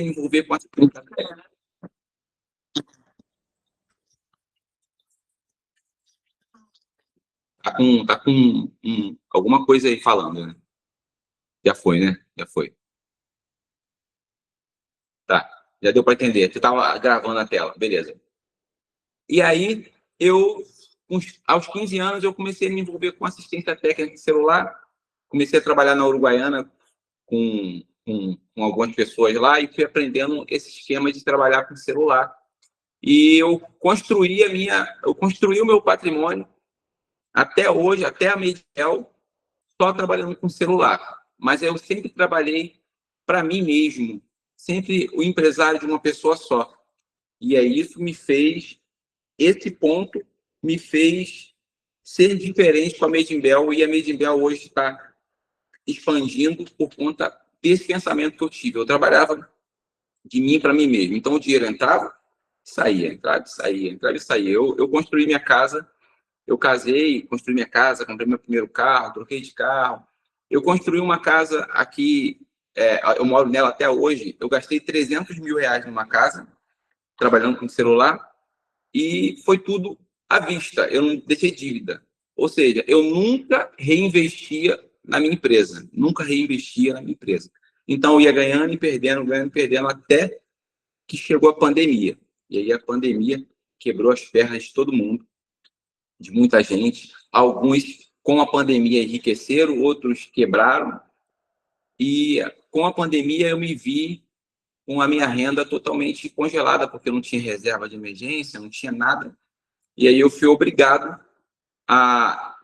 envolver com a... Tá com alguma coisa aí falando, né? Já foi, né? Já foi. Tá. Já deu para entender. Você estava gravando a tela. Beleza. E aí, aos 15 anos, eu comecei a me envolver com assistência técnica de celular. Comecei a trabalhar na Uruguaiana com algumas pessoas lá e fui aprendendo esse esquema de trabalhar com celular. E eu construí o meu patrimônio até hoje, até a Mediel, só trabalhando com celular. Mas eu sempre trabalhei para mim mesmo, sempre o empresário de uma pessoa só. E aí esse ponto me fez ser diferente com a Made in Bell, e a Made in Bell hoje está expandindo por conta desse pensamento que eu tive. Eu trabalhava de mim para mim mesmo. Então, o dinheiro entrava, saía, entrava, saía, entrava e saía. Eu construí minha casa, eu casei, construí minha casa, comprei meu primeiro carro, troquei de carro. Eu construí uma casa aqui, eu moro nela até hoje. Eu gastei R$ 300 mil numa casa, trabalhando com celular, e foi tudo à vista. Eu não deixei dívida. Ou seja, eu nunca reinvestia na minha empresa. Nunca reinvestia na minha empresa. Então, eu ia ganhando e perdendo, até que chegou a pandemia. E aí a pandemia quebrou as pernas de todo mundo, de muita gente. Alguns, com a pandemia, enriqueceram, outros quebraram. E com a pandemia, eu me vi com a minha renda totalmente congelada, porque eu não tinha reserva de emergência, não tinha nada. E aí eu fui obrigado a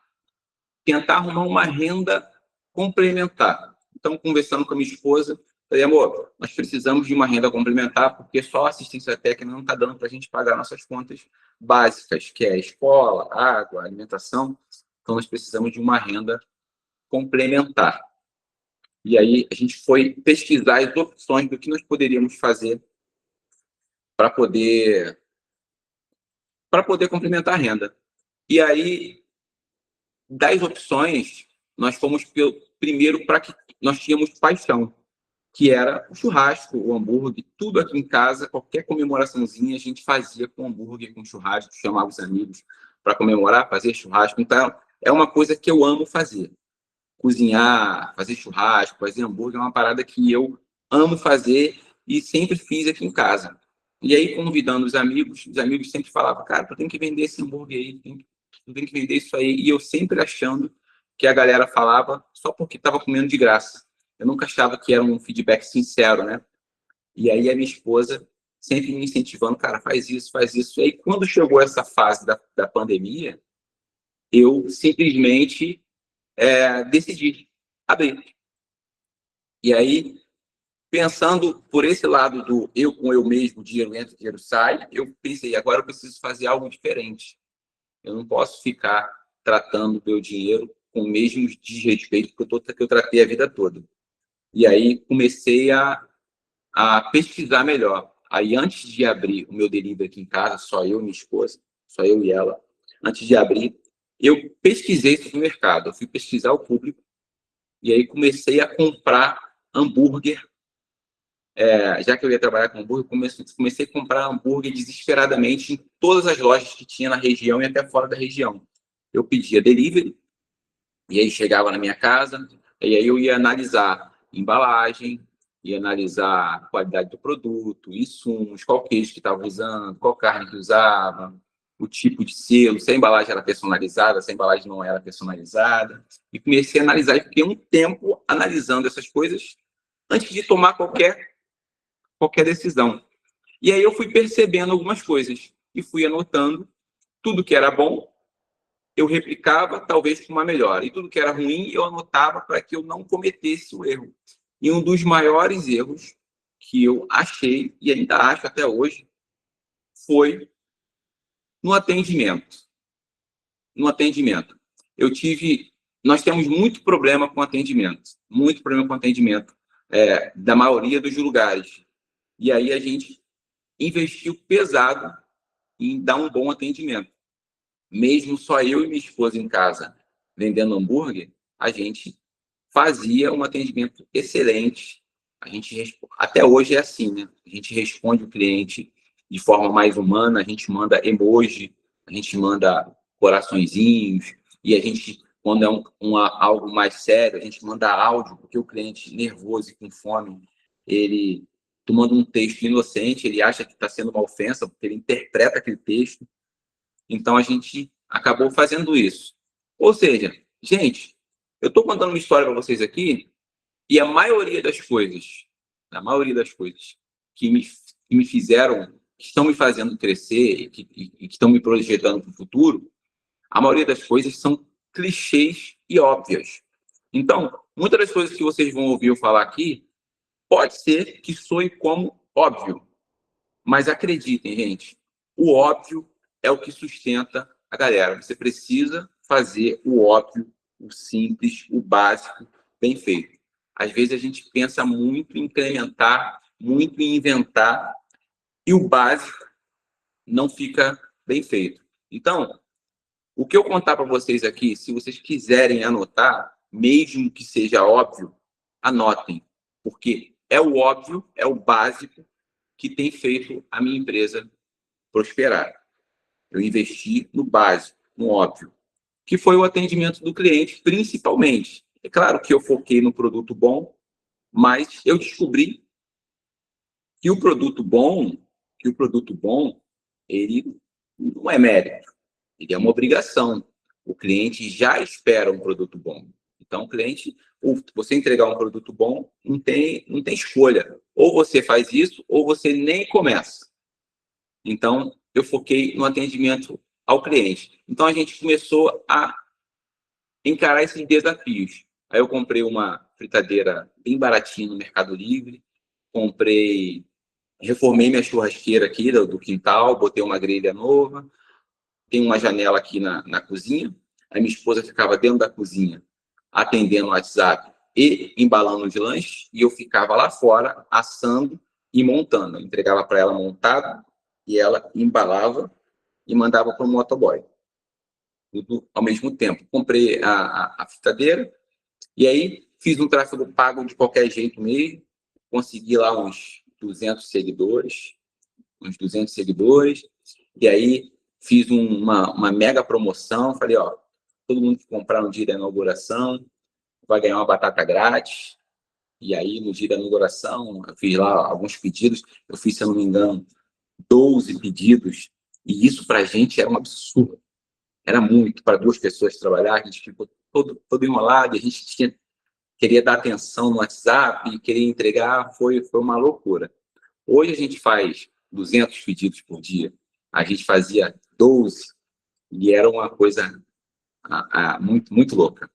tentar arrumar uma renda complementar. Então, conversando com a minha esposa, falei, amor, nós precisamos de uma renda complementar, porque só a assistência técnica não está dando para a gente pagar nossas contas básicas, que é escola, água, alimentação. Então, nós precisamos de uma renda complementar. E aí a gente foi pesquisar as opções do que nós poderíamos fazer para poder complementar a renda. E aí, das opções, nós fomos primeiro para que nós tínhamos paixão, que era o churrasco, o hambúrguer, tudo aqui em casa, qualquer comemoraçãozinha a gente fazia com hambúrguer, com churrasco, chamava os amigos para comemorar, fazer churrasco. Então, é uma coisa que eu amo fazer. Cozinhar, fazer churrasco, fazer hambúrguer é uma parada que eu amo fazer e sempre fiz aqui em casa. E aí, convidando os amigos sempre falavam, cara, tu tem que vender esse hambúrguer aí, tu tem que vender isso aí. E eu sempre achando que a galera falava só porque estava comendo de graça. Eu nunca achava que era um feedback sincero, né? E aí a minha esposa sempre me incentivando, cara, faz isso, faz isso. E aí, quando chegou essa fase da pandemia, eu simplesmente decidi abrir. E aí, pensando por esse lado do eu com eu mesmo, dinheiro entra, dinheiro sai, eu pensei, agora eu preciso fazer algo diferente. Eu não posso ficar tratando o meu dinheiro com o mesmo desrespeito que eu tratei a vida toda. E aí comecei a pesquisar melhor. Aí, antes de abrir o meu delivery aqui em casa, só eu e minha esposa, só eu e ela, antes de abrir, eu pesquisei sobre o mercado. Eu fui pesquisar o público e aí comecei a comprar hambúrguer. Já que eu ia trabalhar com hambúrguer, comecei a comprar hambúrguer desesperadamente em todas as lojas que tinha na região e até fora da região. Eu pedia delivery, e aí chegava na minha casa, e aí eu ia analisar embalagem, ia analisar a qualidade do produto, insumos, qual queijo que estava usando, qual carne que usava, o tipo de selo, se a embalagem era personalizada, se a embalagem não era personalizada. E comecei a analisar, e fiquei um tempo analisando essas coisas antes de tomar qualquer decisão. E aí eu fui percebendo algumas coisas e fui anotando tudo que era bom, eu replicava, talvez com uma melhora. E tudo que era ruim, eu anotava para que eu não cometesse o erro. E um dos maiores erros que eu achei, e ainda acho até hoje, foi no atendimento. No atendimento. Nós temos muito problema com atendimento. Muito problema com atendimento da maioria dos lugares. E aí a gente investiu pesado em dar um bom atendimento. Mesmo só eu e minha esposa em casa vendendo hambúrguer, a gente fazia um atendimento excelente, até hoje é assim, né? A gente responde o cliente de forma mais humana, a gente manda emoji, a gente manda coraçõezinhos, e a gente, quando é algo mais sério, a gente manda áudio, porque o cliente nervoso e com fome, tu manda um texto inocente, ele acha que está sendo uma ofensa, porque ele interpreta aquele texto. Então, a gente acabou fazendo isso. Ou seja, gente, eu estou contando uma história para vocês aqui, e a maioria das coisas que me fizeram, que estão me fazendo crescer e que estão me projetando para o futuro, a maioria das coisas são clichês e óbvias. Então, muitas das coisas que vocês vão ouvir eu falar aqui, pode ser que soe como óbvio, mas acreditem, gente, o óbvio é o que sustenta a galera. Você precisa fazer o óbvio, o simples, o básico, bem feito. Às vezes a gente pensa muito em incrementar, muito em inventar, e o básico não fica bem feito. Então, o que eu contar para vocês aqui, se vocês quiserem anotar, mesmo que seja óbvio, anotem, porque é o óbvio, é o básico que tem feito a minha empresa prosperar. Eu investi no básico, no óbvio, que foi o atendimento do cliente, principalmente. É claro que eu foquei no produto bom, mas eu descobri que o produto bom, ele não é mérito, ele é uma obrigação. O cliente já espera um produto bom. Então, o cliente, você entregar um produto bom, não tem escolha. Ou você faz isso, ou você nem começa. Então, eu foquei no atendimento ao cliente. Então, a gente começou a encarar esses desafios. Aí eu comprei uma fritadeira bem baratinha no Mercado Livre, reformei minha churrasqueira aqui do quintal, botei uma grelha nova, tem uma janela aqui na cozinha. A minha esposa ficava dentro da cozinha atendendo o WhatsApp e embalando de lanche, e eu ficava lá fora assando e montando. Eu entregava para ela montado e ela embalava e mandava para o motoboy. Tudo ao mesmo tempo. Comprei a fritadeira e aí fiz um tráfego pago de qualquer jeito mesmo. Consegui lá uns 200 seguidores. E aí fiz uma mega promoção. Falei, ó, todo mundo que comprar no dia da inauguração vai ganhar uma batata grátis. E aí, no dia da inauguração, eu fiz lá alguns pedidos. Eu fiz, se eu não me engano, 12 pedidos. E isso para a gente era um absurdo. Era muito para duas pessoas trabalhar. A gente ficou todo enrolado. A gente queria dar atenção no WhatsApp, queria entregar. Foi uma loucura. Hoje a gente faz 200 pedidos por dia. A gente fazia 12 e era uma coisa muito, muito louca.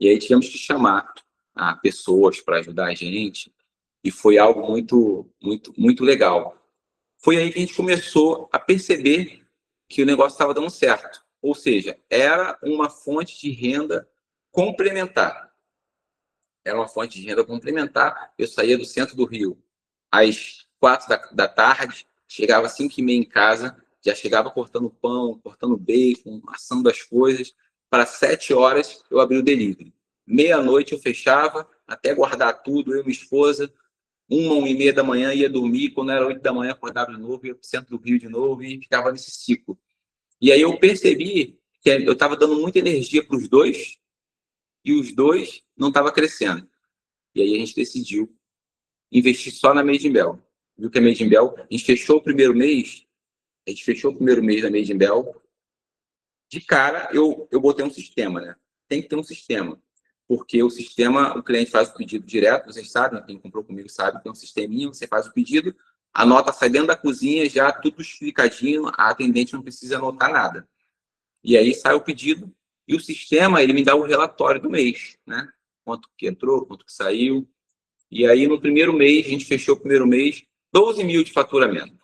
E aí tivemos que chamar pessoas para ajudar a gente e foi algo muito, muito, muito legal. Foi aí que a gente começou a perceber que o negócio estava dando certo. Ou seja, era uma fonte de renda complementar. Era uma fonte de renda complementar. Eu saía do centro do Rio às 4 da tarde, chegava às 5h30 em casa, já chegava cortando pão, cortando bacon, assando as coisas. Para 7 horas, eu abri o delivery. Meia-noite eu fechava, até guardar tudo, eu e minha esposa. 1h30 da manhã ia dormir, quando era 8 da manhã acordava de novo, ia para o centro do Rio de novo e ficava nesse ciclo. E aí eu percebi que eu estava dando muita energia para os dois e os dois não estavam crescendo. E aí a gente decidiu investir só na Made in Bell. Viu que a Made in Bell, a gente fechou o primeiro mês da Made in Bell. De cara, eu botei um sistema, né? Tem que ter um sistema. Porque o sistema, o cliente faz o pedido direto, vocês sabem, quem comprou comigo sabe, tem um sisteminha, você faz o pedido, a nota sai dentro da cozinha, já tudo explicadinho, a atendente não precisa anotar nada. E aí sai o pedido e o sistema, ele me dá o relatório do mês, né? Quanto que entrou, quanto que saiu. E aí, no primeiro mês, a gente fechou o primeiro mês, 12 mil de faturamento.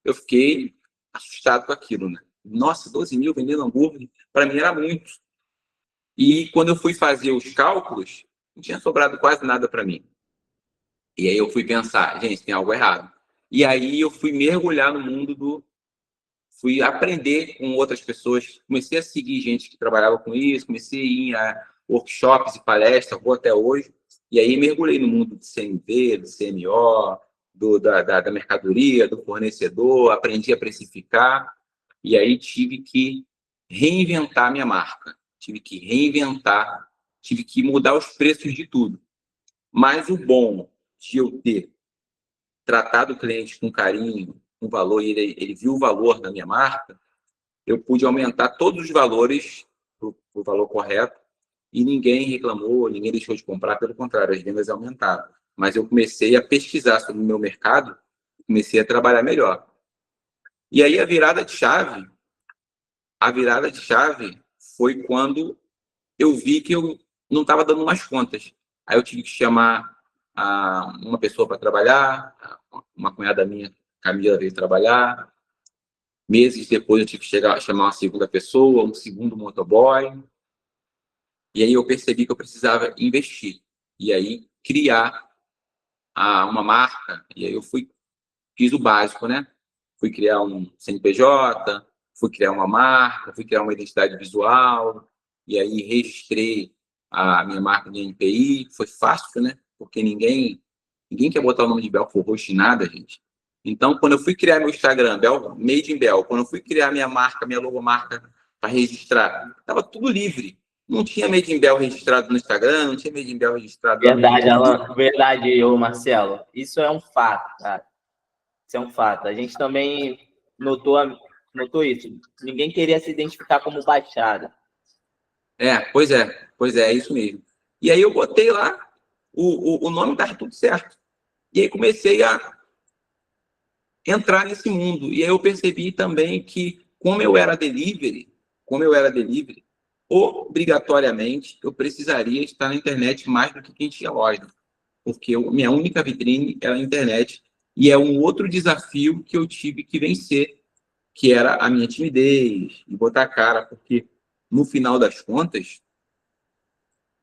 Eu fiquei assustado com aquilo, né? Nossa, 12 mil vendendo hambúrguer, para mim era muito. E quando eu fui fazer os cálculos, não tinha sobrado quase nada para mim. E aí eu fui pensar, gente, tem algo errado. E aí eu fui mergulhar no mundo fui aprender com outras pessoas, comecei a seguir gente que trabalhava com isso, comecei a ir a workshops e palestras, vou até hoje, E aí mergulhei no mundo do CMV, do CMO, da mercadoria, do fornecedor, aprendi a precificar, e aí tive que reinventar minha marca, tive que mudar os preços de tudo. Mas o bom de eu ter tratado o cliente com carinho, com valor, e ele viu o valor da minha marca, eu pude aumentar todos os valores para o valor correto, e ninguém reclamou, ninguém deixou de comprar, pelo contrário, as vendas aumentaram. Mas eu comecei a pesquisar sobre o meu mercado, comecei a trabalhar melhor. E aí a virada de chave foi quando eu vi que eu não estava dando mais contas. Aí eu tive que chamar uma pessoa para trabalhar, uma cunhada minha, Camila, veio trabalhar. Meses depois eu tive que chamar uma segunda pessoa, um segundo motoboy. E aí eu percebi que eu precisava investir. E aí criar uma marca. E aí eu fiz o básico, né? Fui criar um CNPJ, fui criar uma marca, fui criar uma identidade visual. E aí registrei a minha marca de NPI. Foi fácil, né? Porque ninguém quer botar o nome de Belfor Roxo em nada, gente. Então, quando eu fui criar meu Instagram, Made in Bel, quando eu fui criar minha marca, minha logomarca para registrar, estava tudo livre. Não tinha Made in Bel registrado no Instagram, não tinha Made in Bel registrado lá no Verdade, YouTube. Alan, verdade, ô Marcelo. Isso é um fato, cara. Isso é um fato. A gente também notou isso. Ninguém queria se identificar como Baixada. Pois é isso mesmo. E aí eu botei lá, o nome estava tudo certo. E aí comecei a entrar nesse mundo. E aí eu percebi também que, como eu era delivery, obrigatoriamente eu precisaria estar na internet mais do que quem tinha loja. Porque minha única vitrine era a internet. E é um outro desafio que eu tive que vencer, que era a minha timidez e botar a cara, porque no final das contas,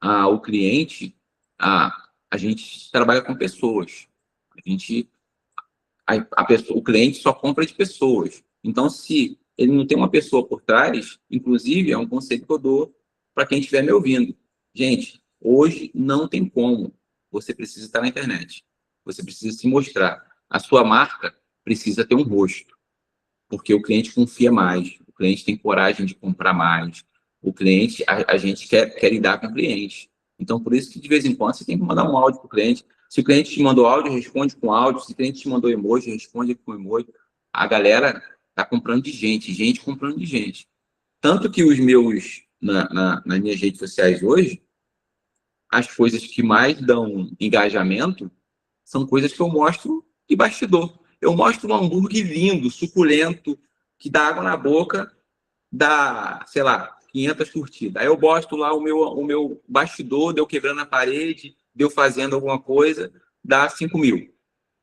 o cliente, a gente trabalha com pessoas. A gente, o cliente só compra de pessoas. Então, se ele não tem uma pessoa por trás, inclusive, é um conselho que eu dou para quem estiver me ouvindo. Gente, hoje não tem como. Você precisa estar na internet. Você precisa se mostrar. A sua marca precisa ter um rosto, porque o cliente confia mais, o cliente tem coragem de comprar mais, o cliente, a gente quer lidar com o cliente. Então, por isso que, de vez em quando, você tem que mandar um áudio para o cliente. Se o cliente te mandou áudio, responde com áudio. Se o cliente te mandou emoji, responde com emoji. A galera está comprando de gente comprando de gente. Tanto que os meus, nas minhas redes sociais hoje, as coisas que mais dão engajamento são coisas que eu mostro de bastidor. Eu mostro um hambúrguer lindo, suculento, que dá água na boca, dá, sei lá, 500 curtidas. Aí eu boto lá o meu bastidor, deu quebrando a parede, deu fazendo alguma coisa, dá 5.000.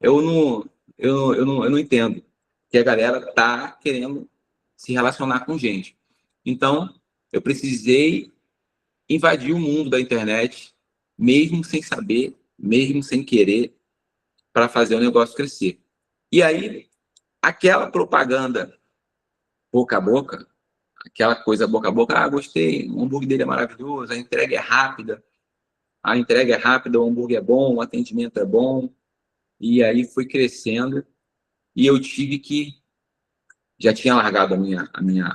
Eu não entendo que a galera tá querendo se relacionar com gente. Então, eu precisei invadir o mundo da internet, mesmo sem saber, mesmo sem querer, para fazer o negócio crescer. E aí, aquela propaganda boca a boca, aquela coisa boca a boca, gostei, o hambúrguer dele é maravilhoso, a entrega é rápida, o hambúrguer é bom, o atendimento é bom, e aí foi crescendo, e eu tive que, já tinha largado a minha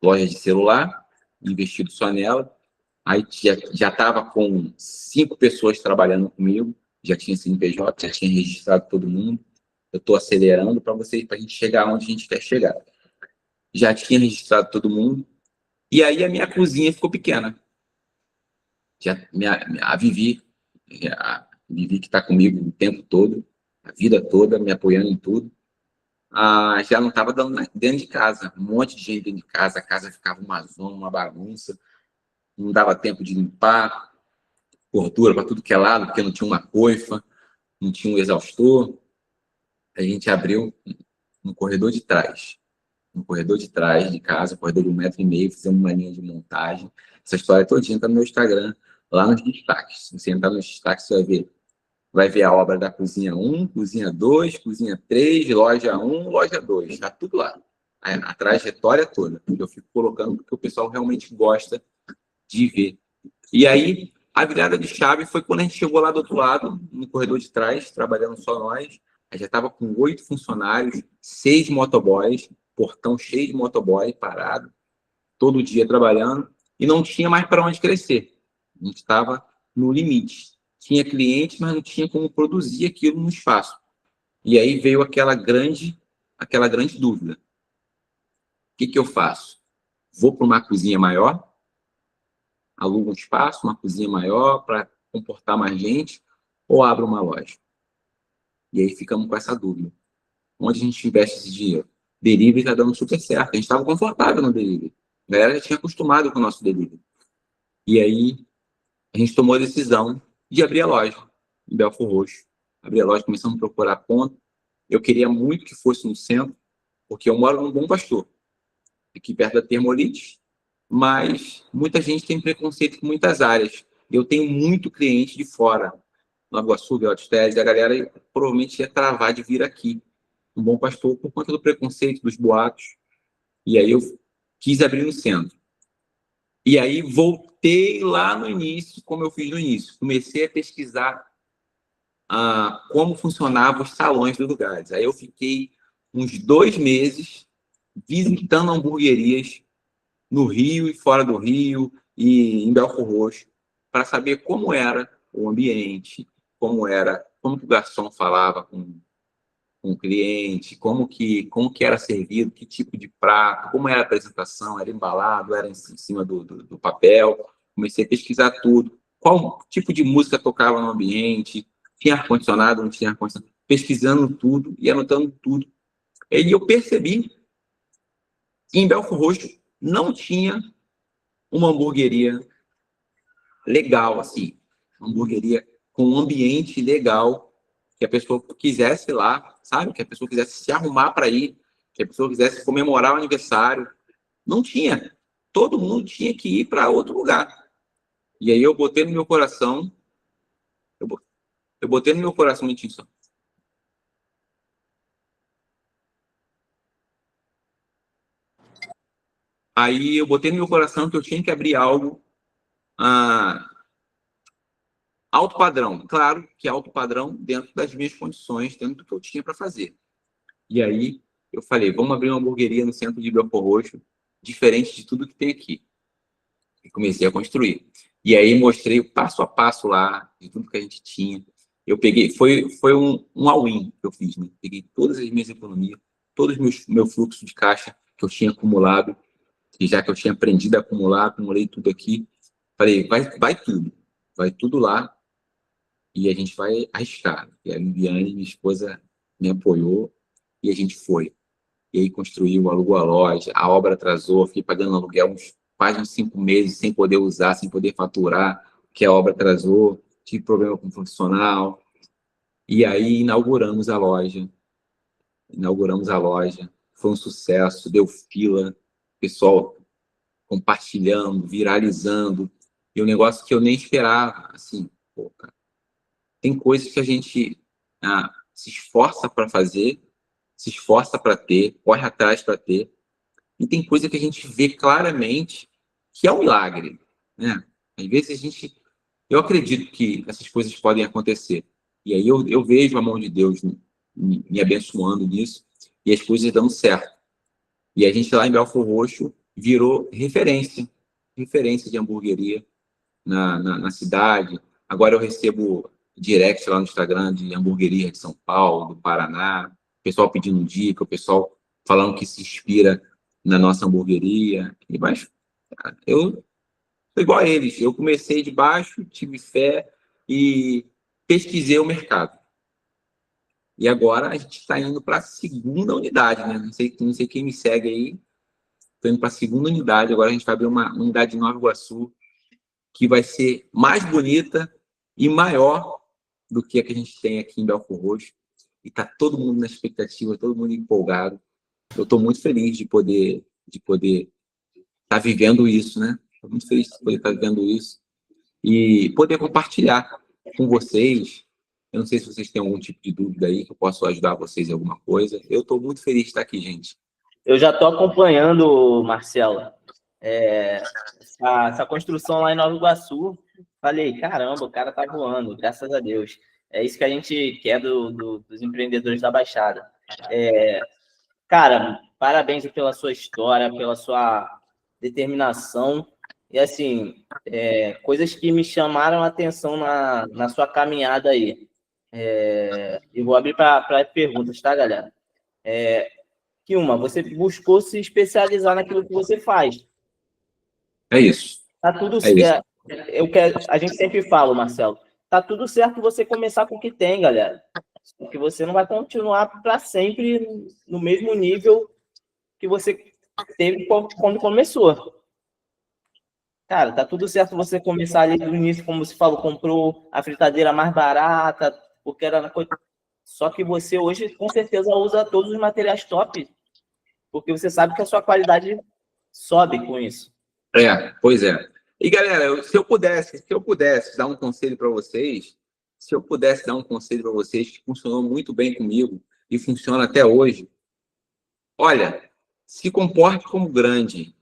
loja de celular, investido só nela, aí já estava com 5 pessoas trabalhando comigo, já tinha CNPJ, já tinha registrado todo mundo, eu estou acelerando para a gente chegar onde a gente quer chegar. Já tinha registrado todo mundo, e aí a minha cozinha ficou pequena. A Vivi que está comigo o tempo todo, a vida toda, me apoiando em tudo, já não estava dando dentro de casa. Um monte de gente dentro de casa, a casa ficava uma zona, uma bagunça, não dava tempo de limpar, gordura para tudo que é lado, porque não tinha uma coifa, não tinha um exaustor. A gente abriu no corredor de trás. No corredor de trás de casa, um corredor de 1,5 m, fizemos uma linha de montagem. Essa história todinha está no meu Instagram, lá nos destaques. Se você entrar nos destaques, você vai ver a obra da cozinha 1, cozinha 2, cozinha 3, loja 1, loja 2. Está tudo lá. A trajetória toda. Eu fico colocando porque o pessoal realmente gosta de ver. E aí, A virada de chave foi quando a gente chegou lá do outro lado, no corredor de trás, trabalhando só nós. A gente já estava com 8 funcionários, 6 motoboys, portão cheio de motoboy parado, todo dia trabalhando, e não tinha mais para onde crescer. A gente estava no limite. Tinha cliente, mas não tinha como produzir aquilo no espaço. E aí veio aquela grande dúvida. O que eu faço? Vou para uma cozinha maior, alugo um espaço, uma cozinha maior para comportar mais gente, ou abro uma loja? E aí ficamos com essa dúvida. Onde a gente investe esse dinheiro? Delivery está dando super certo. A gente estava confortável no delivery. A galera já tinha acostumado com o nosso delivery. E aí a gente tomou a decisão de abrir a loja em Belfor Roxo. Abrir a loja, começamos a procurar ponto. Eu queria muito que fosse no centro, porque eu moro no Bom Pastor, aqui perto da Termolite, mas muita gente tem preconceito com muitas áreas. Eu tenho muito cliente de fora, Nova Iguaçu, Vila dos Teles, e a galera provavelmente ia travar de vir aqui, no Bom Pastor, por conta do preconceito, dos boatos. E aí eu quis abrir no centro. E aí voltei lá no início, como eu fiz no início. Comecei a pesquisar como funcionavam os salões dos lugares. Aí eu fiquei uns 2 meses visitando hamburguerias no Rio e fora do Rio e em Belfor Roxo para saber como era o ambiente, como que o garçom falava com o cliente, como que era servido, que tipo de prato, como era a apresentação, era embalado, era em cima do papel. Comecei a pesquisar tudo, qual tipo de música tocava no ambiente, tinha ar-condicionado, não tinha ar-condicionado, pesquisando tudo e anotando tudo. E eu percebi que em Belfor Roxo não tinha uma hamburgueria legal, assim, uma hamburgueria com um ambiente legal, que a pessoa quisesse ir lá, sabe? Que a pessoa quisesse se arrumar para ir, que a pessoa quisesse comemorar o aniversário. Não tinha. Todo mundo tinha que ir para outro lugar. E aí eu botei no meu coração, eu botei no meu coração uma intenção. Aí eu botei no meu coração que eu tinha que abrir algo alto padrão. Claro que alto padrão dentro das minhas condições, dentro do que eu tinha para fazer. E aí eu falei, vamos abrir uma hamburgueria no centro de Belfor Roxo, diferente de tudo que tem aqui. E comecei a construir. E aí mostrei o passo a passo lá, de tudo que a gente tinha. Eu peguei, foi um all-in que eu fiz, né? Peguei todas as minhas economias, todos os meu fluxo de caixa que eu tinha acumulado, e já que eu tinha aprendido a acumular, acumulei tudo aqui. Falei, vai tudo lá e a gente vai arriscar. E a Viviane, minha esposa, me apoiou e a gente foi. E aí construiu, alugou a loja, a obra atrasou, fiquei pagando aluguel uns quase uns 5 meses sem poder usar, sem poder faturar, porque a obra atrasou, tive problema com o profissional. E aí inauguramos a loja, foi um sucesso, deu fila, pessoal compartilhando, viralizando, e um negócio que eu nem esperava, assim, pô, cara, tem coisas que a gente se esforça para fazer, se esforça para ter, corre atrás para ter, e tem coisa que a gente vê claramente que é um milagre, né? Às vezes eu acredito que essas coisas podem acontecer, e aí eu vejo a mão de Deus me abençoando nisso, e as coisas dão certo. E a gente lá em Belfor Roxo virou referência de hamburgueria na cidade. Agora eu recebo direct lá no Instagram de hamburgueria de São Paulo, do Paraná, o pessoal pedindo dica, o pessoal falando que se inspira na nossa hamburgueria. Mas eu sou igual a eles. Eu comecei de baixo, tive fé e pesquisei o mercado. E agora a gente está indo para a segunda unidade, né? Não sei quem me segue aí. Estou indo para a segunda unidade. Agora a gente vai abrir uma unidade de Nova Iguaçu, que vai ser mais bonita e maior do que a que a gente tem aqui em Belfor Roxo. E está todo mundo na expectativa, todo mundo empolgado. Eu estou muito feliz de poder estar vivendo isso, né? Estou muito feliz de poder estar vivendo isso e poder compartilhar com vocês. Eu não sei se vocês têm algum tipo de dúvida aí, que eu posso ajudar vocês em alguma coisa. Eu estou muito feliz de estar aqui, gente. Eu já estou acompanhando, Marcelo, essa construção lá em Nova Iguaçu. Falei, caramba, o cara tá voando, graças a Deus. É isso que a gente quer dos empreendedores da Baixada. Cara, parabéns pela sua história, pela sua determinação. E, assim, coisas que me chamaram a atenção na sua caminhada aí. Eu vou abrir para perguntas, tá, galera? Que você buscou se especializar naquilo que você faz. É isso. Tá tudo É isso. certo. A gente sempre fala, Marcelo, tá tudo certo você começar com o que tem, galera. Porque você não vai continuar para sempre no mesmo nível que você teve quando começou. Cara, tá tudo certo você começar ali no início, como você falou, comprou a fritadeira mais barata, porque era coisa. Só que você hoje, com certeza, usa todos os materiais top, porque você sabe que a sua qualidade sobe com isso. Pois é. E, galera, se eu pudesse dar um conselho para vocês, que funcionou muito bem comigo e funciona até hoje, olha, se comporte como grande,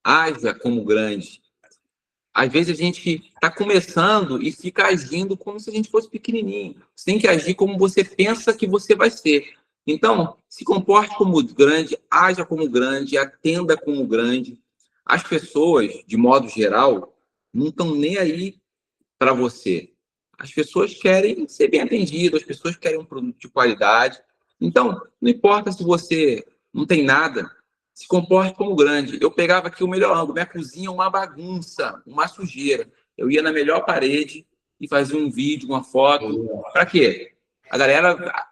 haja como grande. Às vezes a gente está começando e fica agindo como se a gente fosse pequenininho. Você tem que agir como você pensa que você vai ser. Então, se comporte como grande, haja como grande, atenda como grande. As pessoas, de modo geral, não estão nem aí para você. As pessoas querem ser bem atendidas, as pessoas querem um produto de qualidade. Então, não importa se você não tem nada, se comporte como grande. Eu pegava aqui o melhor ângulo, minha cozinha é uma bagunça, uma sujeira. Eu ia na melhor parede e fazia um vídeo, uma foto. Para quê? A galera,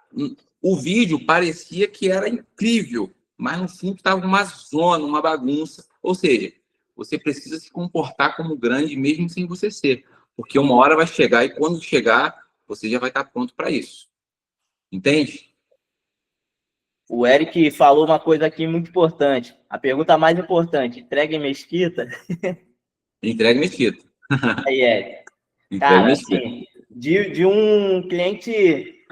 o vídeo parecia que era incrível, mas no fundo estava uma zona, uma bagunça. Ou seja, você precisa se comportar como grande mesmo sem você ser. Porque uma hora vai chegar e quando chegar, você já vai estar pronto para isso. Entende? O Eric falou uma coisa aqui muito importante. A pergunta mais importante: entrega em Mesquita? Entrega mesquita. Aí, Eric. Entrega Cara, mesquita. assim, de um cliente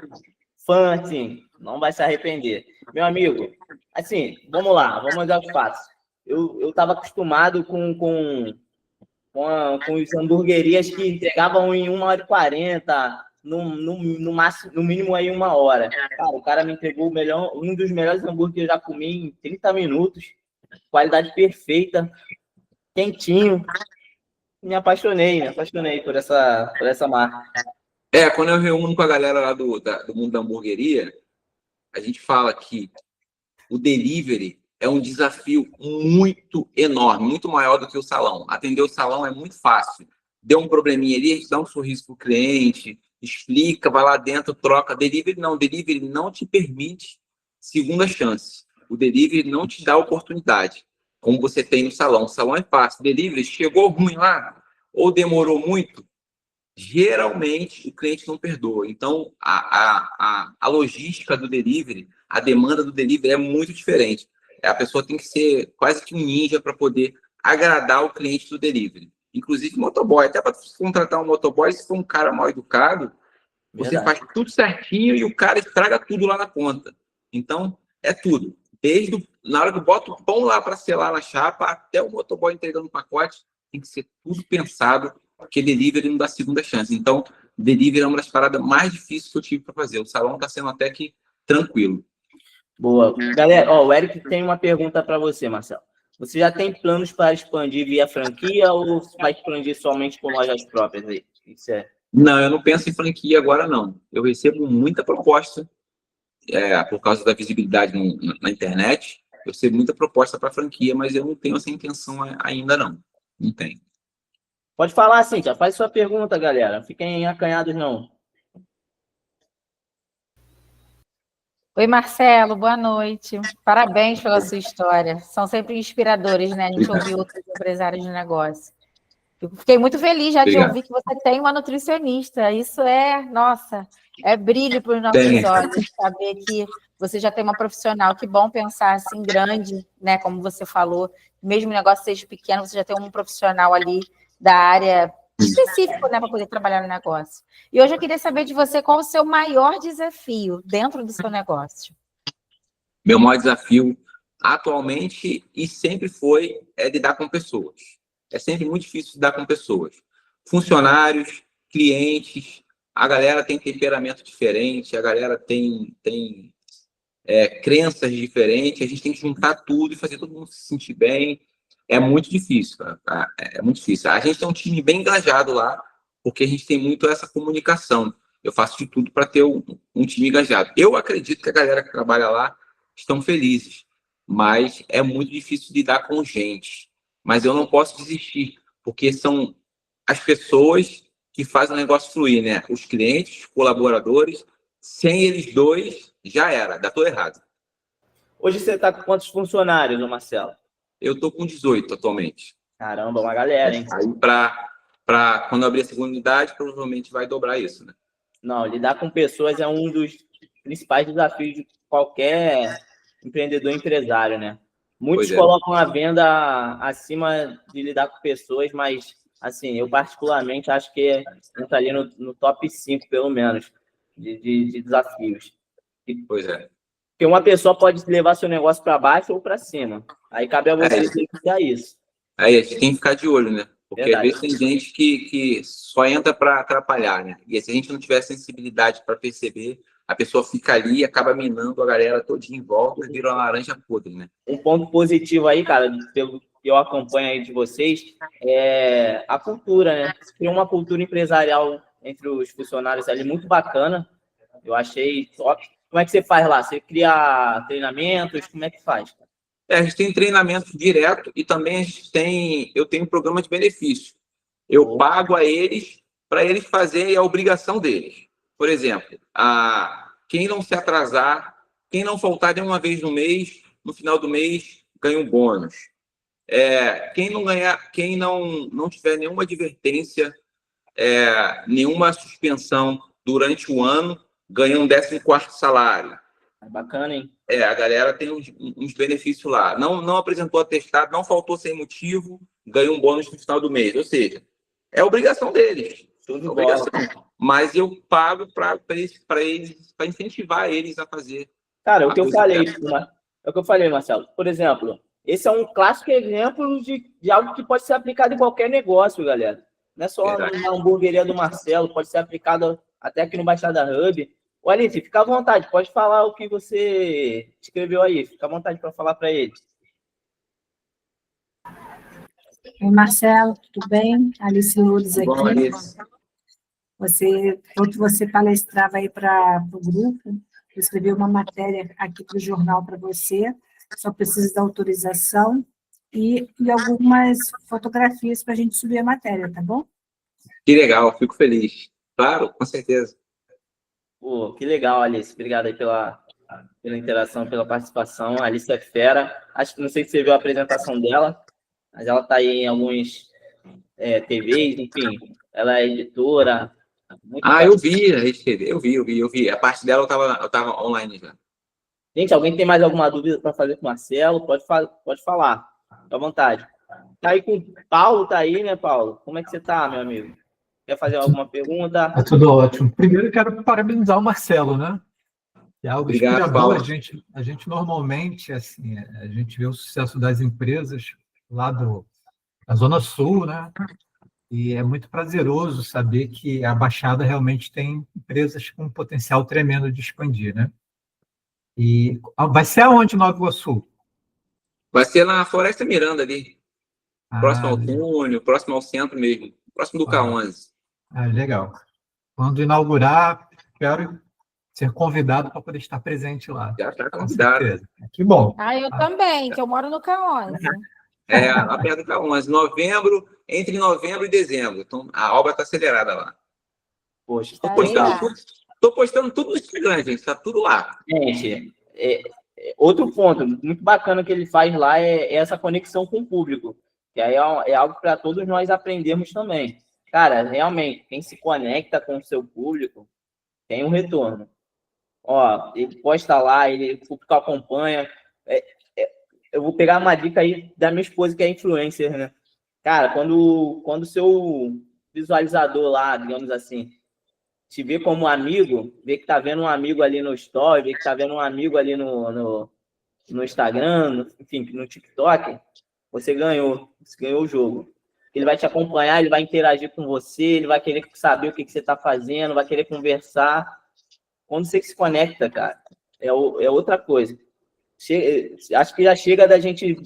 fã, assim, não vai se arrepender. Meu amigo, assim, vamos lá, vamos aos fatos. Eu estava acostumado com as hamburguerias que entregavam em 1h40, no máximo, no mínimo aí 1 hora. Cara, o cara me entregou um dos melhores hambúrgueres que eu já comi em 30 minutos, qualidade perfeita, quentinho. Me apaixonei por essa marca. Quando eu reúno com a galera lá do mundo da hamburgueria, a gente fala que o delivery é um desafio muito enorme, muito maior do que o salão. Atender o salão é muito fácil. Deu um probleminha ali, a gente dá um sorriso pro cliente, explica, vai lá dentro, troca. Delivery não te permite segunda chance. O delivery não te dá oportunidade, como você tem no salão. O salão é fácil. O delivery chegou ruim lá ou demorou muito, geralmente o cliente não perdoa. Então, a logística do delivery, a demanda do delivery é muito diferente. A pessoa tem que ser quase que um ninja para poder agradar o cliente do delivery. Inclusive motoboy. Até para contratar um motoboy, se for um cara mal educado, você Verdade. faz tudo certinho e o cara estraga tudo lá na ponta. Então, é tudo. Na hora que bota o pão lá para selar na chapa, até o motoboy entregando o pacote, tem que ser tudo pensado, porque delivery não dá segunda chance. Então, delivery é uma das paradas mais difíceis que eu tive para fazer. O salão está sendo até que tranquilo. Boa. Galera, o Eric tem uma pergunta para você, Marcelo. Você já tem planos para expandir via franquia ou vai expandir somente com lojas próprias aí? Isso é. Não, eu não penso em franquia agora, não. Eu recebo muita proposta, por causa da visibilidade na internet. Eu recebo muita proposta para franquia, mas eu não tenho essa intenção ainda, não. Não tenho. Pode falar, Cíntia. Faz sua pergunta, galera. Fiquem acanhados, não. Oi, Marcelo, boa noite. Parabéns pela sua história. São sempre inspiradores, né? A gente ouvir outros empresários de negócio. Eu fiquei muito feliz já de ouvir que você tem uma nutricionista. Isso nossa, é brilho para os nossos olhos, saber que você já tem uma profissional. Que bom pensar assim grande, né? Como você falou, mesmo o negócio seja pequeno, você já tem um profissional ali da área específico, né, para poder trabalhar no negócio. E hoje eu queria saber de você qual o seu maior desafio dentro do seu negócio. Meu maior desafio atualmente e sempre foi lidar com pessoas. É sempre muito difícil lidar com pessoas. funcionários, clientes, a galera tem temperamento diferente, a galera tem crenças diferentes, a gente tem que juntar tudo e fazer todo mundo se sentir bem. É muito difícil, tá? É muito difícil. A gente tem um time bem engajado lá, porque a gente tem muito essa comunicação. Eu faço de tudo para ter um time engajado. Eu acredito que a galera que trabalha lá estão felizes, mas é muito difícil lidar com gente. Mas eu não posso desistir, porque são as pessoas que fazem o negócio fluir, né? Os clientes, os colaboradores, sem eles dois, já era, dá tudo errado. Hoje você está com quantos funcionários, ô Marcelo? Eu tô com 18 atualmente. Caramba, uma galera, hein? Aí, quando eu abrir a segunda unidade, provavelmente vai dobrar isso, né? Não, lidar com pessoas é um dos principais desafios de qualquer empreendedor empresário, né? Muitos colocam a venda acima de lidar com pessoas, mas, assim, eu particularmente acho que entra ali no top 5, pelo menos, de desafios. Pois é. Porque uma pessoa pode levar seu negócio para baixo ou para cima. Aí cabe a você verificar isso. Aí a gente tem que ficar de olho, né? Porque Verdade. às vezes tem gente que só entra para atrapalhar, né? E se a gente não tiver sensibilidade para perceber, a pessoa fica ali e acaba minando a galera todinha em volta e vira uma laranja podre, né? Um ponto positivo aí, cara, pelo que eu acompanho aí de vocês, é a cultura, né? Tem uma cultura empresarial entre os funcionários ali muito bacana. Eu achei top. Como é que você faz lá? Você cria treinamentos? Como é que faz? A gente tem treinamento direto e também eu tenho um programa de benefício. Eu pago a eles para eles fazerem a obrigação deles. Por exemplo, quem não se atrasar, quem não faltar de uma vez no mês, no final do mês, ganha um bônus. Quem não tiver nenhuma advertência, nenhuma suspensão durante o ano, ganha um 14º salário. Bacana, hein? A galera tem uns benefícios lá. Não apresentou atestado, não faltou sem motivo, ganha um bônus no final do mês. Ou seja, é obrigação deles. Obrigação. Mas eu pago para incentivar eles a fazer. Cara, é o que eu falei, Marcelo. Por exemplo, esse é um clássico exemplo de algo que pode ser aplicado em qualquer negócio, galera. Não é só na hamburgueria do Marcelo, pode ser aplicado até aqui no Baixada Hub. Ô, Alice, fica à vontade, pode falar o que você escreveu aí. Fica à vontade para falar para ele. Oi, Marcelo, tudo bem? Alice Lourdes aqui. Bom, Alice. Enquanto você palestrava aí para o grupo, eu escrevi uma matéria aqui para o jornal para você, só preciso da autorização e algumas fotografias para a gente subir a matéria, tá bom? Que legal, fico feliz. Claro, com certeza. Pô, que legal, Alice. Obrigado aí pela interação, pela participação. A Alice é fera. Não sei se você viu a apresentação dela, mas ela está aí em alguns TVs, enfim. Ela é editora. Eu vi. A parte dela eu tava online já. Gente, alguém tem mais alguma dúvida para fazer com o Marcelo? Pode falar. Fica à vontade. Tá aí com o Paulo, tá aí, né, Paulo? Como é que você tá, meu amigo? Quer fazer alguma pergunta? Tá tudo ótimo. Primeiro, eu quero parabenizar o Marcelo, né? É algo inspirador. A gente normalmente, assim, a gente vê o sucesso das empresas lá da Zona Sul, né? E é muito prazeroso saber que a Baixada realmente tem empresas com um potencial tremendo de expandir, né? E vai ser aonde, Nova Iguaçu? Vai ser na Floresta Miranda ali. Próximo ao túnel, próximo ao centro mesmo. Próximo do K11. Legal. Quando inaugurar, quero ser convidado para poder estar presente lá. Já está convidado. Que bom. Eu também, que eu moro no K11. Lá perto do K11. Entre novembro e dezembro. Então, a obra está acelerada lá. Poxa, Estou postando tudo no Instagram, gente. Está tudo lá. Gente, outro ponto muito bacana que ele faz lá é essa conexão com o público. Que aí é algo para todos nós aprendermos também. Cara, realmente, quem se conecta com o seu público tem um retorno. Ele posta lá, o público acompanha. Eu vou pegar uma dica aí da minha esposa, que é influencer, né? Cara, quando o seu visualizador lá, digamos assim, te vê como amigo, vê que tá vendo um amigo ali no story, vê que tá vendo um amigo ali no Instagram, enfim, no TikTok, você ganhou o jogo. ele vai te acompanhar, ele vai interagir com você, ele vai querer saber o que você está fazendo, vai querer conversar. Quando você se conecta, cara, é outra coisa. Acho que já chega da gente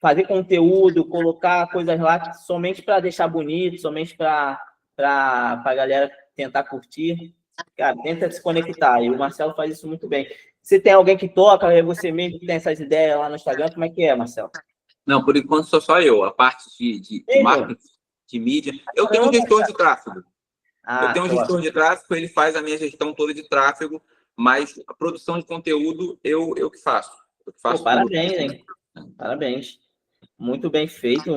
fazer conteúdo, colocar coisas lá somente para deixar bonito, somente para a galera tentar curtir. Cara, tenta se conectar. E o Marcelo faz isso muito bem. Você tem alguém que toca, é você mesmo que tem essas ideias lá no Instagram? Como é que é, Marcelo? Não, por enquanto sou só eu. A parte de marketing, de mídia. Eu tenho um gestor de tráfego. Eu tenho um gestor de tráfego, ele faz a minha gestão toda de tráfego, mas a produção de conteúdo eu que faço. Pô, parabéns, hein? Parabéns. Muito bem feito,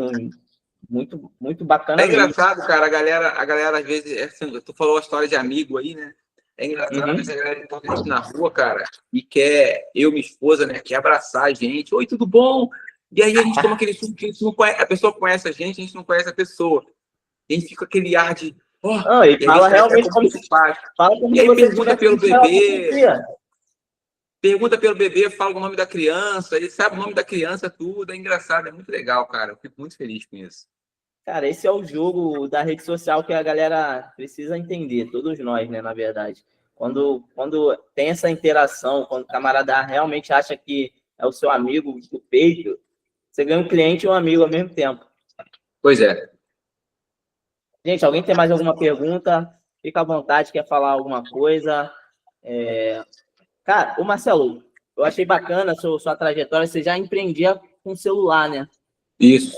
muito, muito bacana. É engraçado, mesmo. Cara, a galera às vezes, assim, tu falou a história de amigo aí, né? É engraçado, às vezes a galera encontra a gente na rua, cara, e quer, eu e minha esposa, né, quer abraçar a gente. Oi, tudo bom? E aí a gente toma aquele suco que a gente não conhece, a pessoa conhece a gente não conhece a pessoa. E a gente fica com aquele ar de... e fala realmente como se faz. Fala como e aí pergunta pelo bebê... Pergunta pelo bebê, fala o nome da criança, ele sabe o nome da criança, tudo. É engraçado, é muito legal, cara. Eu fico muito feliz com isso. Cara, esse é o jogo da rede social que a galera precisa entender, todos nós, né, na verdade. Quando tem essa interação, quando o camarada realmente acha que é o seu amigo do peito, você ganha um cliente e um amigo ao mesmo tempo. Pois é. Gente, alguém tem mais alguma pergunta? Fica à vontade, quer falar alguma coisa? Cara, ô Marcelo, eu achei bacana a sua trajetória, você já empreendia com celular, né? Isso.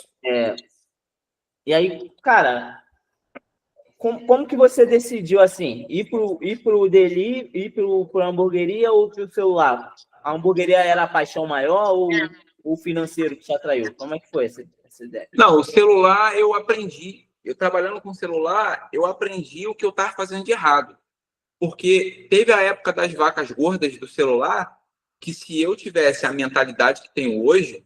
E aí, cara, como que você decidiu, assim, ir pro deli, ir pro hamburgueria ou pro celular? A hamburgueria era a paixão maior ou o financeiro que te atraiu? Como é que foi essa ideia? Não, o celular eu aprendi. Eu trabalhando com celular, eu aprendi o que eu estava fazendo de errado. Porque teve a época das vacas gordas do celular, que se eu tivesse a mentalidade que tenho hoje,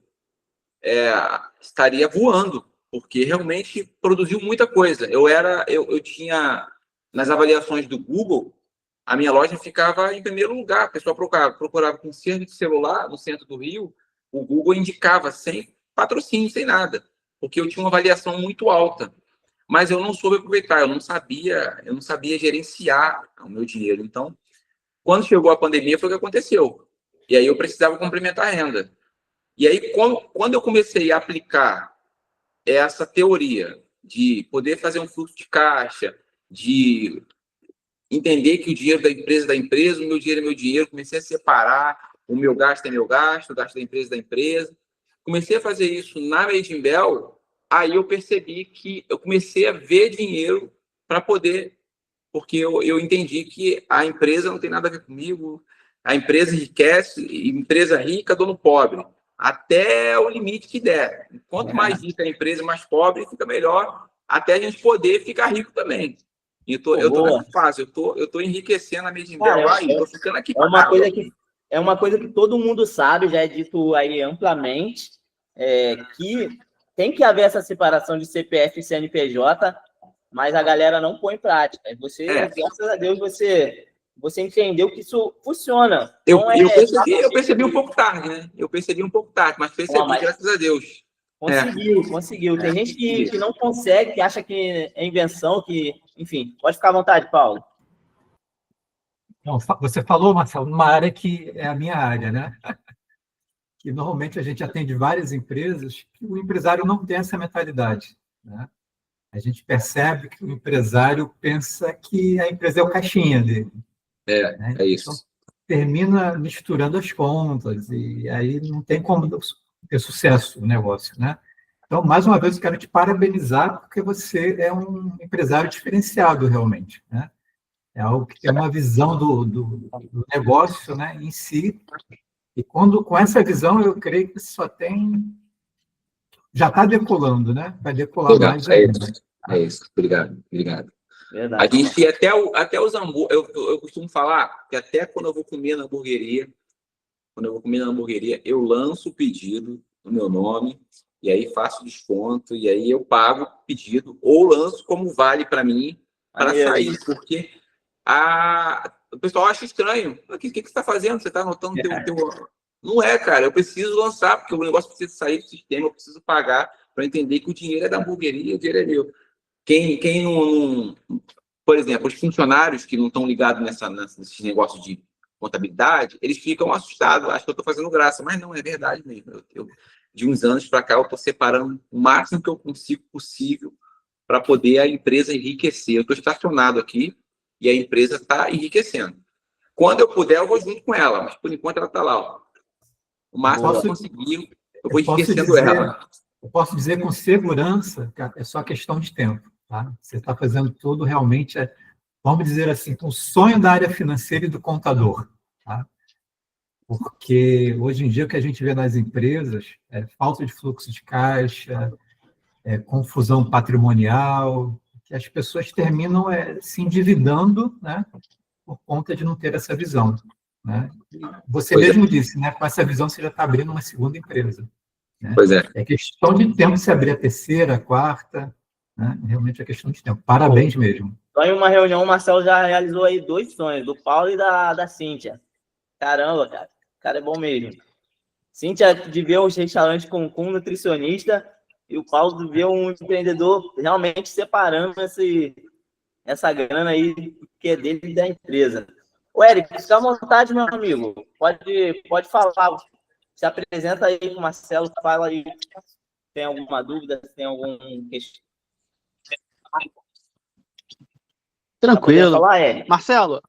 estaria voando, porque realmente produziu muita coisa. Eu tinha, nas avaliações do Google, a minha loja ficava em primeiro lugar. A pessoa procurava conserto de celular no centro do Rio, o Google indicava sem patrocínio, sem nada, porque eu tinha uma avaliação muito alta. Mas eu não soube aproveitar, eu não sabia gerenciar o meu dinheiro. Então, quando chegou a pandemia, foi o que aconteceu. E aí eu precisava complementar a renda. E aí, quando eu comecei a aplicar essa teoria de poder fazer um fluxo de caixa, de entender que o dinheiro da empresa, o meu dinheiro é meu dinheiro, comecei a separar, o meu gasto é meu gasto, o gasto da empresa é da empresa. Comecei a fazer isso na Made in Bell. Aí eu percebi que eu comecei a ver dinheiro para poder, porque eu entendi que a empresa não tem nada a ver comigo, a empresa enriquece, empresa rica, dono pobre, até o limite que der. Quanto mais rica a empresa, mais pobre, fica melhor, até a gente poder ficar rico também. Eu estou nessa fase, eu tô enriquecendo a Made in Bell, estou ficando aqui. É uma coisa que todo mundo sabe, já é dito aí amplamente, que tem que haver essa separação de CPF e CNPJ, mas a galera não põe em prática. E você, graças a Deus, você entendeu que isso funciona. Eu percebi um pouco tarde, né? Eu percebi um pouco tarde, mas percebi, graças a Deus. Conseguiu. Tem gente que não consegue, que acha que é invenção, que... Enfim, pode ficar à vontade, Paulo. Não, você falou, Marcelo, numa área que é a minha área, né? Que normalmente a gente atende várias empresas que o empresário não tem essa mentalidade, né? A gente percebe que o empresário pensa que a empresa é o caixinha dele. Né? É isso. Então, termina misturando as contas e aí não tem como ter sucesso o negócio, né? Então, mais uma vez, eu quero te parabenizar porque você é um empresário diferenciado realmente, né? É algo que tem uma visão do negócio, né, em si. E com essa visão, eu creio que só tem... Já está decolando, né? Vai decolar mais ainda. É isso. Obrigado. Verdade. A gente, até os hambúrgueres... Eu costumo falar que até quando eu vou comer na hamburgueria, eu lanço o pedido no meu nome, e aí faço desconto, e aí eu pago o pedido, ou lanço como vale para mim, para sair. Porque o pessoal acha estranho. O que você está fazendo? Você está anotando teu... Não é, cara. Eu preciso lançar, porque o negócio precisa sair do sistema, eu preciso pagar, para entender que o dinheiro é da hamburgueria, o dinheiro é meu. Quem não... Por exemplo, os funcionários que não estão ligados nesses negócios de contabilidade, eles ficam assustados, acham que eu estou fazendo graça, mas não, é verdade mesmo. De uns anos para cá, eu estou separando o máximo que eu consigo possível para poder a empresa enriquecer. Eu estou estacionado aqui e a empresa está enriquecendo. Quando eu puder, eu vou junto com ela, mas por enquanto ela está lá. Ó. O máximo que eu conseguir, eu vou enriquecendo ela. Eu posso dizer com segurança que é só questão de tempo. Tá? Você está fazendo tudo realmente, vamos dizer assim, com o sonho da área financeira e do contador. Tá? Porque hoje em dia o que a gente vê nas empresas é falta de fluxo de caixa, confusão patrimonial, que as pessoas terminam se endividando, né, por conta de não ter essa visão. Né? Você mesmo disse, né, com essa visão você já está abrindo uma segunda empresa. Né? Pois é. É questão de tempo se abrir a terceira, a quarta, né? Realmente é questão de tempo. Parabéns mesmo. Só em uma reunião, o Marcelo já realizou aí 2 sonhos, do Paulo e da Cíntia. Caramba, cara. O cara é bom mesmo. Cíntia de ver os restaurantes com um nutricionista e o Paulo de ver um empreendedor realmente separando essa grana aí que é dele e da empresa. Ô, Eric, fica à vontade, meu amigo. Pode falar. Se apresenta aí com o Marcelo, fala aí. Tem alguma dúvida? Tem algum questão? Tranquilo. Falar, Eric? Marcelo,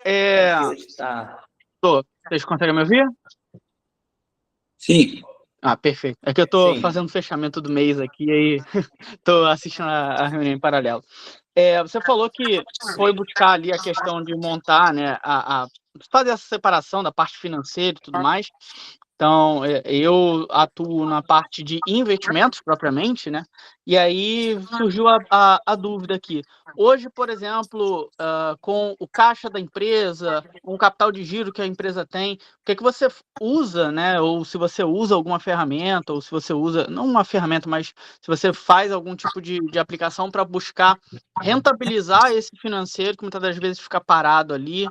vocês conseguem me ouvir? Sim. Ah, perfeito. É que eu estou fazendo fechamento do mês aqui, aí estou assistindo a reunião em paralelo. Você falou que foi buscar ali a questão de montar, né, fazer essa separação da parte financeira e tudo mais. Então, eu atuo na parte de investimentos propriamente, né? E aí surgiu a dúvida aqui. Hoje, por exemplo, com o caixa da empresa, com o capital de giro que a empresa tem, o que você usa, né? Ou se você usa alguma ferramenta, ou se você usa, não uma ferramenta, mas se você faz algum tipo de aplicação para buscar rentabilizar esse financeiro, que muitas das vezes fica parado ali,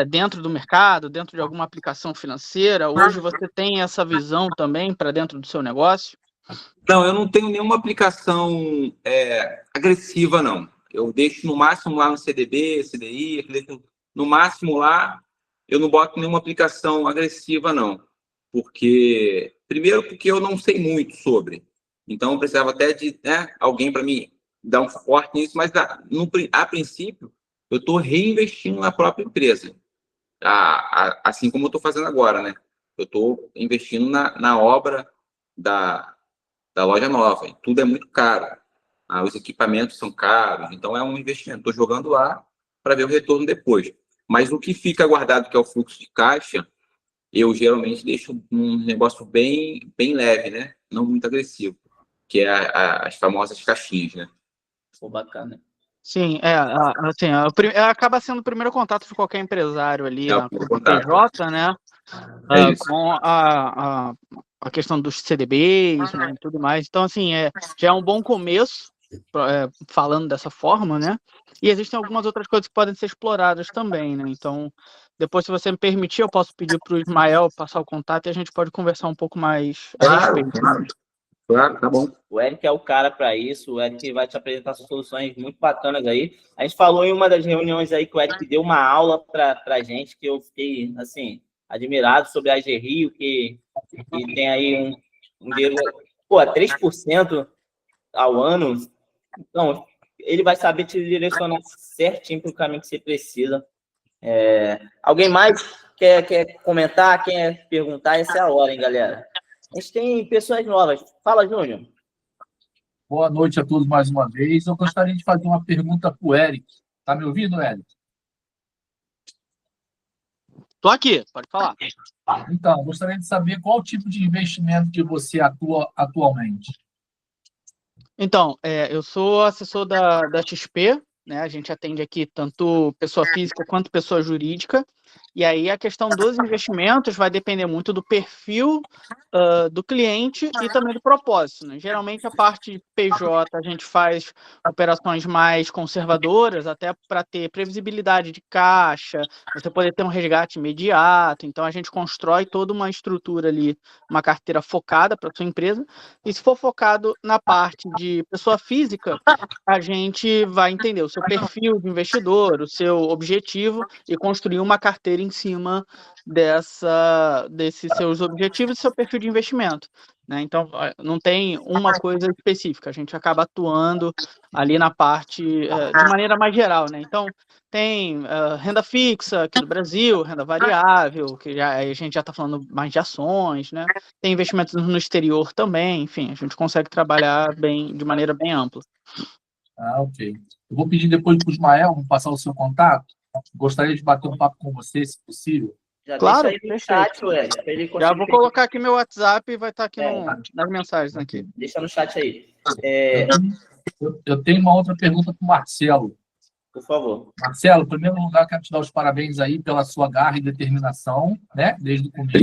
dentro do mercado, dentro de alguma aplicação financeira. Hoje você tem essa visão também para dentro do seu negócio? Não, eu não tenho nenhuma aplicação agressiva, não. Eu deixo no máximo lá no CDB, CDI, no máximo lá, eu não boto nenhuma aplicação agressiva, não. Primeiro, porque eu não sei muito sobre. Então, eu precisava até de alguém para me dar um suporte nisso, mas a princípio, eu estou reinvestindo na própria empresa. Assim como eu estou fazendo agora, né? Eu estou investindo na obra da loja nova. E tudo é muito caro. Os equipamentos são caros. Então, é um investimento. Estou jogando lá para ver o retorno depois. Mas o que fica guardado, que é o fluxo de caixa, eu geralmente deixo um negócio bem, bem leve, né? Não muito agressivo. Que é as famosas caixinhas, né? Pô, bacana. Sim, assim, acaba sendo o primeiro contato de qualquer empresário ali, com o PJ, né? Com a questão dos CDBs, né, e tudo mais. Então, assim, já é um bom começo, falando dessa forma, né? E existem algumas outras coisas que podem ser exploradas também, né? Então, depois, se você me permitir, eu posso pedir para o Ismael passar o contato e a gente pode conversar um pouco mais a respeito. Claro, tá bom. O Eric é o cara para isso, o Eric vai te apresentar soluções muito bacanas aí. A gente falou em uma das reuniões aí que o Eric deu uma aula para a gente, que eu fiquei, assim, admirado sobre a AG Rio, que tem aí um dinheiro, 3% ao ano. Então, ele vai saber te direcionar certinho para o caminho que você precisa. Alguém mais quer comentar, quer perguntar? Essa é a hora, hein, galera? A gente tem pessoas novas. Fala, Júnior. Boa noite a todos mais uma vez. Eu gostaria de fazer uma pergunta para o Eric. Está me ouvindo, Eric? Estou aqui, pode falar. Então, gostaria de saber qual tipo de investimento que você atua atualmente. Então, eu sou assessor da XP, né? A gente atende aqui tanto pessoa física quanto pessoa jurídica, E aí a questão dos investimentos vai depender muito do perfil do cliente e também do propósito, né? Geralmente a parte de PJ a gente faz operações mais conservadoras, até para ter previsibilidade de caixa, você poder ter um resgate imediato. Então a gente constrói toda uma estrutura ali, uma carteira focada para a sua empresa. E se for focado na parte de pessoa física, a gente vai entender o seu perfil de investidor, o seu objetivo e construir uma carteira em cima desses seus objetivos e seu perfil de investimento, né? Então, não tem uma coisa específica, a gente acaba atuando ali na parte de maneira mais geral, né? Então, tem renda fixa aqui no Brasil, renda variável, que a gente já está falando mais de ações, né? Tem investimentos no exterior também, enfim, a gente consegue trabalhar de maneira bem ampla. Ok. Eu vou pedir depois para o Ismael, vou passar o seu contato. Gostaria de bater um papo com você, se possível. Já Claro, deixa aí no chat, ué. Já vou colocar aqui meu WhatsApp e vai estar aqui nas mensagens aqui. Deixa no chat aí. Eu tenho uma outra pergunta para o Marcelo. Por favor. Marcelo, em primeiro lugar, quero te dar os parabéns aí pela sua garra e determinação, né? Desde o começo.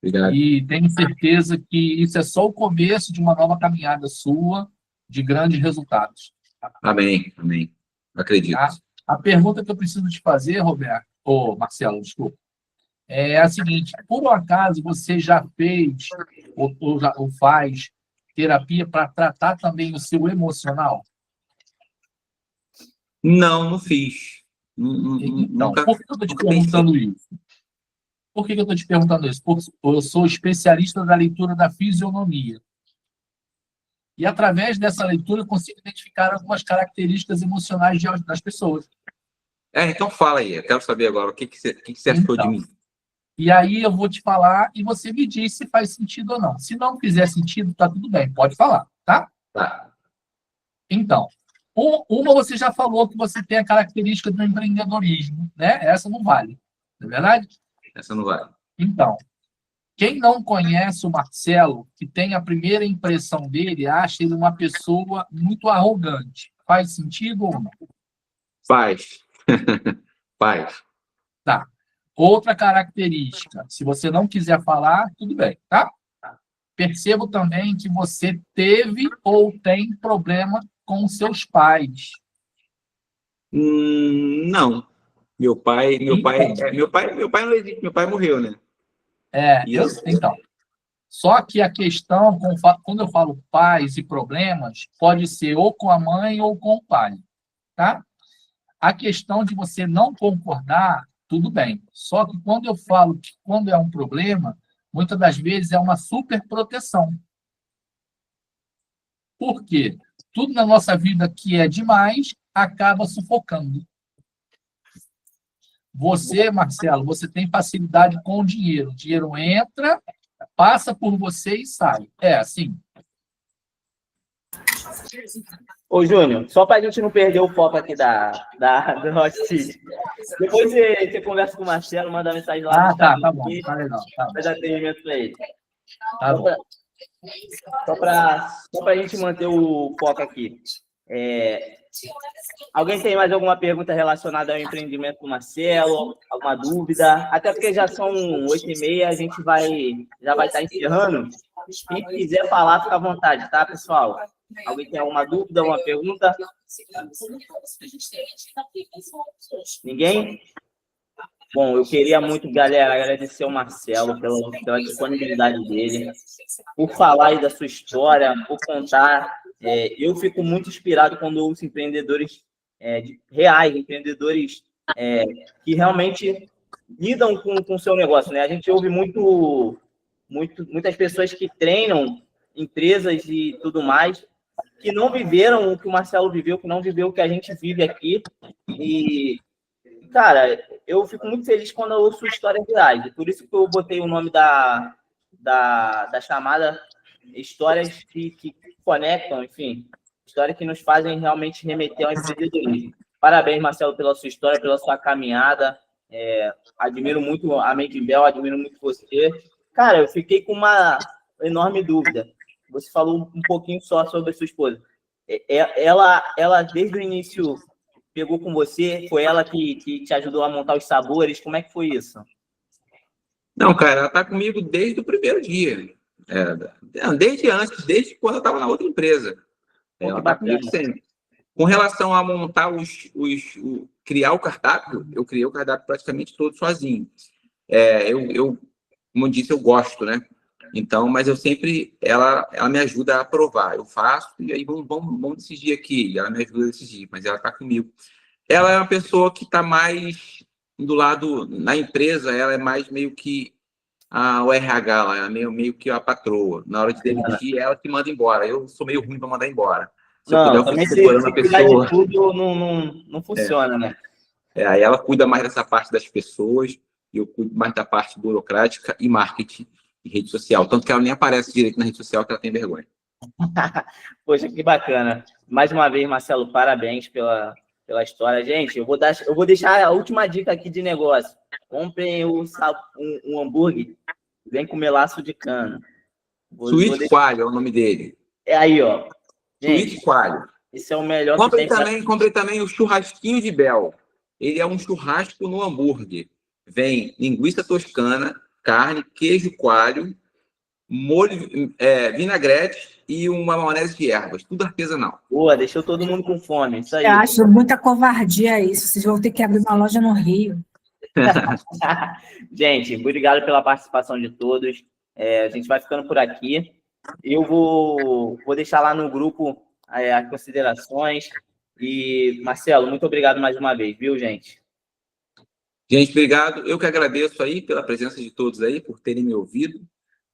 Obrigado. E tenho certeza que isso é só o começo de uma nova caminhada sua, de grandes resultados. Amém. Acredito. Tá? A pergunta que eu preciso te fazer, Marcelo, desculpa, é a seguinte: por um acaso você já fez ou faz terapia para tratar também o seu emocional? Não fiz. Então, Nunca. por que eu estou te perguntando isso? Por que eu estou te perguntando isso? Porque eu sou especialista da leitura da fisionomia. E, através dessa leitura, eu consigo identificar algumas características emocionais das pessoas. Então fala aí. Eu quero saber agora o que você achou de mim. E aí eu vou te falar e você me diz se faz sentido ou não. Se não fizer sentido, tá tudo bem. Pode falar, tá? Tá. Então, uma você já falou que você tem a característica do empreendedorismo, né? Essa não vale. Não é verdade? Essa não vale. Então, quem não conhece o Marcelo, que tem a primeira impressão dele, acha ele uma pessoa muito arrogante. Faz sentido ou não? Faz. Faz. Tá. Outra característica, se você não quiser falar, tudo bem, tá? Percebo também que você teve ou tem problema com seus pais. Não. Meu pai não existe, meu pai morreu, né? Então. Só que a questão, quando eu falo pais e problemas, pode ser ou com a mãe ou com o pai, tá? A questão de você não concordar, tudo bem. Só que quando eu falo que quando é um problema, muitas das vezes é uma superproteção. Por quê? Tudo na nossa vida que é demais acaba sufocando. Você, Marcelo, você tem facilidade com o dinheiro. O dinheiro entra, passa por você e sai. É assim. Ô, Júnior, só para a gente não perder o foco aqui do Hot City. Depois você conversa com o Marcelo, manda mensagem lá. Tá bom. Tá legal. Vai dar atendimento para ele. Tá bom. Só para a gente manter o foco aqui. Alguém tem mais alguma pergunta relacionada ao empreendimento do Marcelo? Alguma dúvida? Até porque já são 8h30, a gente já vai estar encerrando. Quem quiser falar, fica à vontade, tá, pessoal? Alguém tem alguma dúvida, alguma pergunta? Ninguém? Bom, eu queria muito, galera, agradecer ao Marcelo pela disponibilidade dele, por falar aí da sua história, por contar. Eu fico muito inspirado quando ouço empreendedores reais, empreendedores que realmente lidam com o seu negócio, né? A gente ouve muitas pessoas que treinam empresas e tudo mais, que não viveram o que o Marcelo viveu, que não viveu o que a gente vive aqui. E, cara, eu fico muito feliz quando eu ouço histórias reais. Por isso que eu botei o nome da chamada Histórias que conectam, enfim, histórias que nos fazem realmente remeter ao empreendedorismo. Parabéns, Marcelo, pela sua história, pela sua caminhada. Admiro muito a Made in Bell, admiro muito você. Cara, eu fiquei com uma enorme dúvida. Você falou um pouquinho só sobre a sua esposa. Ela desde o início, pegou com você? Foi ela que te ajudou a montar os sabores? Como é que foi isso? Não, cara, ela tá comigo desde o primeiro dia. Desde antes, desde quando eu estava na outra empresa. Pô, Ela tá comigo sempre. Com relação a montar criar o cardápio, eu criei o cardápio praticamente todo sozinho. Como eu disse, eu gosto, né? Então, mas eu sempre, ela me ajuda a aprovar. Eu faço e aí vamos decidir aqui. E ela me ajuda a decidir, mas ela tá comigo. Ela é uma pessoa que está mais do lado, na empresa, ela é mais meio que o RH lá, ela é meio que a patroa. Na hora de demitir, ela que manda embora. Eu sou meio ruim para mandar embora. Se eu puder, eu também fico segurando a cuidar pessoa. de tudo não funciona, né? Aí ela cuida mais dessa parte das pessoas e eu cuido mais da parte burocrática e marketing e rede social. Tanto que ela nem aparece direito na rede social, que ela tem vergonha. Poxa, que bacana. Mais uma vez, Marcelo, parabéns pela história. Gente, eu vou deixar a última dica aqui de negócio. Comprem um hambúrguer, vem com melaço de cana. Sweet Coalho é o nome dele. Aí, ó. Gente, Sweet Coalho. esse é o melhor que tem. Comprei também o churrasquinho de Bel. Ele é um churrasco no hambúrguer. Vem linguiça toscana, carne, queijo coalho, molho, vinagrete e uma maionese de ervas. Tudo artesanal. Boa, deixou todo mundo com fome. Isso aí. Eu acho muita covardia isso. Vocês vão ter que abrir uma loja no Rio. Gente, obrigado pela participação de todos. A gente vai ficando por aqui. Eu vou deixar lá no grupo as considerações. E, Marcelo, muito obrigado mais uma vez, viu, gente? Gente, obrigado. Eu que agradeço aí pela presença de todos aí, por terem me ouvido.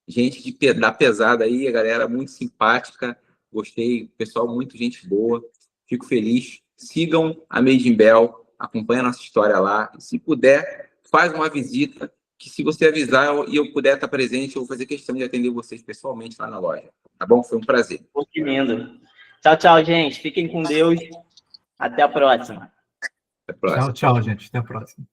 Gente da pesada aí, a galera muito simpática. Gostei, pessoal, muito gente boa. Fico feliz. Sigam a Made in Bel, acompanhem a nossa história lá. E, se puder, faz uma visita, que se você avisar e eu puder estar presente, eu vou fazer questão de atender vocês pessoalmente lá na loja. Tá bom? Foi um prazer. Pô, que lindo. Tchau, tchau, gente. Fiquem com Deus. Até a próxima. Até a próxima. Tchau, gente. Até a próxima.